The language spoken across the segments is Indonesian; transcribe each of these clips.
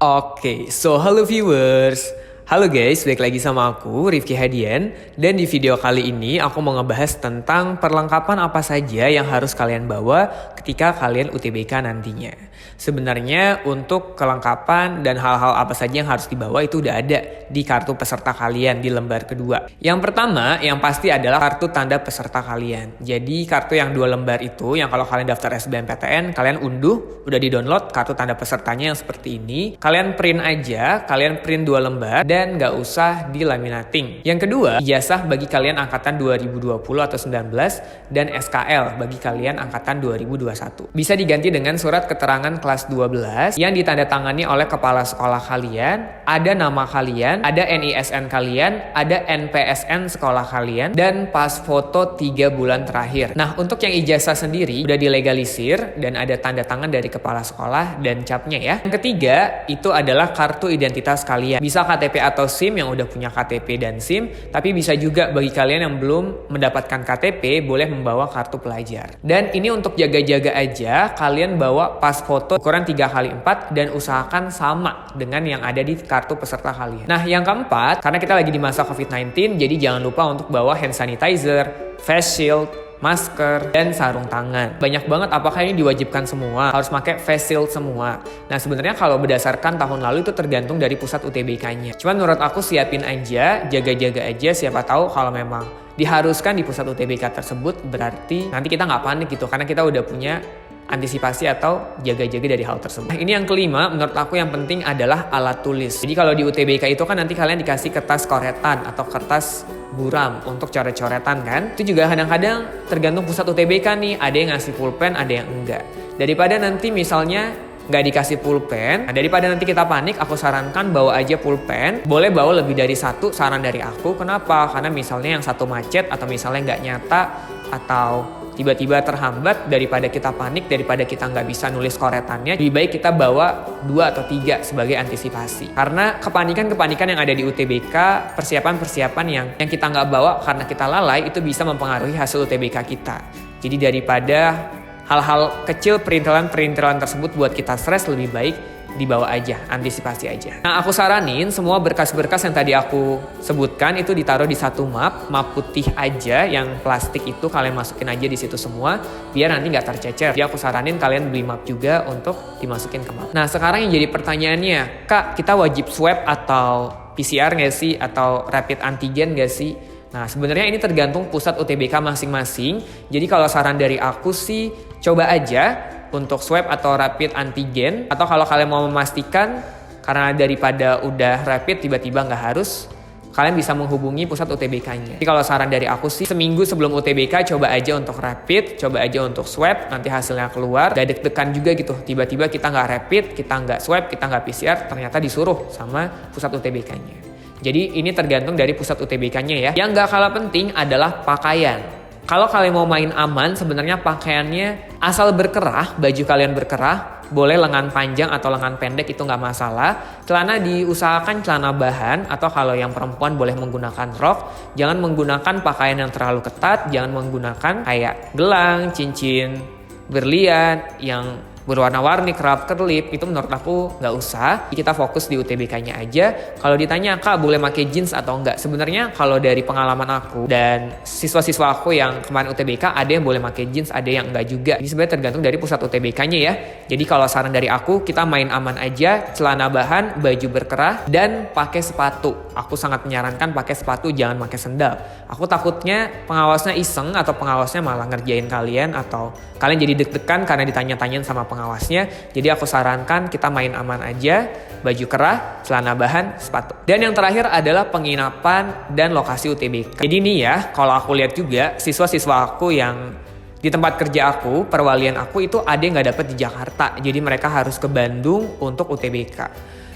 Oke, so halo viewers. Halo guys, balik lagi sama aku, Rifki Hadian. Dan di video kali ini aku mau ngebahas tentang perlengkapan apa saja yang harus kalian bawa ketika kalian UTBK nantinya. Sebenarnya untuk kelengkapan dan hal-hal apa saja yang harus dibawa itu udah ada di kartu peserta kalian di lembar kedua. Yang pertama, yang pasti adalah kartu tanda peserta kalian. Jadi kartu yang 2 lembar itu, yang kalau kalian daftar SBMPTN, kalian unduh, udah di-download kartu tanda pesertanya yang seperti ini. Kalian print aja, kalian print 2 lembar dan nggak usah dilaminating. Yang kedua, ijazah bagi kalian angkatan 2020 atau 19 dan SKL bagi kalian angkatan 2021. Bisa diganti dengan surat keterangan kelas 12 yang ditandatangani oleh kepala sekolah kalian, ada nama kalian, ada NISN kalian, ada NPSN sekolah kalian, dan pas foto 3 bulan terakhir. Nah, untuk yang ijazah sendiri udah dilegalisir dan ada tanda tangan dari kepala sekolah dan capnya ya. Yang ketiga, itu adalah kartu identitas kalian. Bisa KTP atau SIM yang udah punya KTP dan SIM, tapi bisa juga bagi kalian yang belum mendapatkan KTP boleh membawa kartu pelajar. Dan ini untuk jaga-jaga aja, kalian bawa pas foto ukuran 3x4 dan usahakan sama dengan yang ada di kartu peserta kalian. Nah, yang keempat, karena kita lagi di masa COVID-19, jadi jangan lupa untuk bawa hand sanitizer, face shield, masker, dan sarung tangan. Banyak banget apakah ini diwajibkan semua, harus pakai face shield semua. Nah, sebenarnya kalau berdasarkan tahun lalu itu tergantung dari pusat UTBK-nya. Cuman menurut aku siapin aja, jaga-jaga aja, siapa tahu kalau memang diharuskan di pusat UTBK tersebut, berarti nanti kita nggak panik gitu, karena kita udah punya antisipasi atau jaga-jaga dari hal tersebut. Nah, ini yang kelima, menurut aku yang penting adalah alat tulis. Jadi kalau di UTBK itu kan nanti kalian dikasih kertas coretan atau kertas buram untuk coret-coretan kan. Itu juga kadang-kadang tergantung pusat UTBK nih, ada yang ngasih pulpen, ada yang enggak. Daripada nanti misalnya nggak dikasih pulpen, nah daripada nanti kita panik, aku sarankan bawa aja pulpen. Boleh bawa lebih dari satu, saran dari aku. Kenapa? Karena misalnya yang satu macet atau misalnya nggak nyata atau tiba-tiba terhambat, daripada kita panik, daripada kita nggak bisa nulis coretannya, lebih baik kita bawa 2 atau 3 sebagai antisipasi. Karena kepanikan-kepanikan yang ada di UTBK, persiapan-persiapan yang kita nggak bawa karena kita lalai, itu bisa mempengaruhi hasil UTBK kita. Jadi daripada hal-hal kecil, perintilan tersebut buat kita stres, lebih baik dibawa aja, antisipasi aja. Nah, aku saranin semua berkas-berkas yang tadi aku sebutkan itu ditaruh di satu map putih aja, yang plastik itu kalian masukin aja di situ semua, biar nanti nggak tercecer. Jadi aku saranin kalian beli map juga untuk dimasukin ke map. Nah, sekarang yang jadi pertanyaannya, Kak, kita wajib swab atau PCR nggak sih? Atau rapid antigen nggak sih? Nah, sebenarnya ini tergantung pusat UTBK masing-masing. Jadi kalau saran dari aku sih, coba aja untuk swab atau rapid antigen, atau kalau kalian mau memastikan karena daripada udah rapid tiba-tiba nggak harus, kalian bisa menghubungi pusat UTBK-nya. Jadi kalau saran dari aku sih, seminggu sebelum UTBK coba aja untuk rapid, coba aja untuk swab, nanti hasilnya keluar, gak deg-degan juga gitu. Tiba-tiba kita nggak rapid, kita nggak swab, kita nggak PCR, ternyata disuruh sama pusat UTBK-nya. Jadi ini tergantung dari pusat UTBK-nya ya. Yang nggak kalah penting adalah pakaian. Kalau kalian mau main aman, sebenarnya pakaiannya asal berkerah, baju kalian berkerah, boleh lengan panjang atau lengan pendek, itu nggak masalah. Celana diusahakan celana bahan, atau kalau yang perempuan boleh menggunakan rok. Jangan menggunakan pakaian yang terlalu ketat, jangan menggunakan kayak gelang, cincin, berlian yang berwarna-warni, kerap-kerlip, itu menurut aku nggak usah. Kita fokus di UTBK-nya aja. Kalau ditanya, Kak, boleh pakai jeans atau enggak? Sebenarnya kalau dari pengalaman aku dan siswa-siswa aku yang kemarin UTBK, ada yang boleh pakai jeans, ada yang enggak juga. Ini sebenarnya tergantung dari pusat UTBK-nya ya. Jadi kalau saran dari aku, kita main aman aja, celana bahan, baju berkerah, dan pakai sepatu. Aku sangat menyarankan pakai sepatu, jangan pakai sendal. Aku takutnya pengawasnya iseng atau pengawasnya malah ngerjain kalian, atau kalian jadi deg-degan karena ditanya-tanyain sama pengawasnya. Jadi aku sarankan kita main aman aja, baju kerah, celana bahan, sepatu. Dan yang terakhir adalah penginapan dan lokasi UTBK. Jadi nih ya, kalau aku lihat juga siswa-siswa aku yang di tempat kerja aku, perwalian aku itu ada yang nggak dapet di Jakarta. Jadi mereka harus ke Bandung untuk UTBK.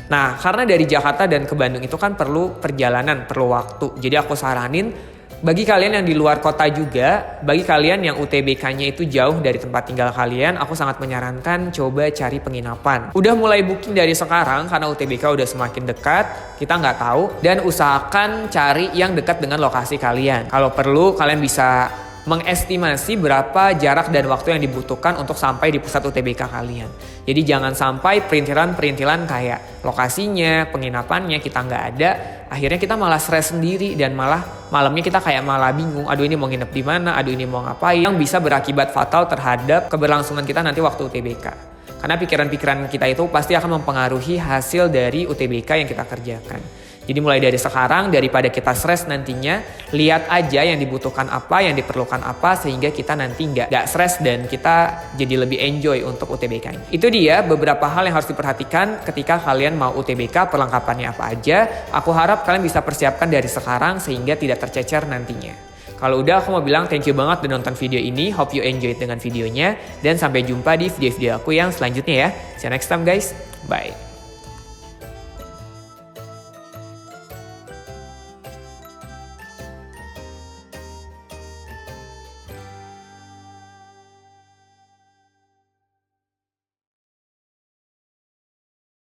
Nah, karena dari Jakarta dan ke Bandung itu kan perlu perjalanan, perlu waktu. Jadi aku saranin bagi kalian yang di luar kota juga, bagi kalian yang UTBK-nya itu jauh dari tempat tinggal kalian, aku sangat menyarankan coba cari penginapan. Udah mulai booking dari sekarang karena UTBK udah semakin dekat, kita nggak tahu. Dan usahakan cari yang dekat dengan lokasi kalian. Kalau perlu kalian bisa mengestimasi berapa jarak dan waktu yang dibutuhkan untuk sampai di pusat UTBK kalian. Jadi jangan sampai perintilan-perintilan kayak lokasinya, penginapannya kita nggak ada, akhirnya kita malah stres sendiri dan malah malamnya kita kayak malah bingung, aduh ini mau nginep di mana, aduh ini mau ngapain, yang bisa berakibat fatal terhadap keberlangsungan kita nanti waktu UTBK. Karena pikiran-pikiran kita itu pasti akan mempengaruhi hasil dari UTBK yang kita kerjakan. Jadi mulai dari sekarang, daripada kita stres nantinya, lihat aja yang dibutuhkan apa, yang diperlukan apa, sehingga kita nanti nggak stres dan kita jadi lebih enjoy untuk UTBK ini. Itu dia beberapa hal yang harus diperhatikan ketika kalian mau UTBK, perlengkapannya apa aja. Aku harap kalian bisa persiapkan dari sekarang sehingga tidak tercecer nantinya. Kalau udah, aku mau bilang thank you banget udah nonton video ini. Hope you enjoyed dengan videonya. Dan sampai jumpa di video-video aku yang selanjutnya ya. See you next time guys. Bye.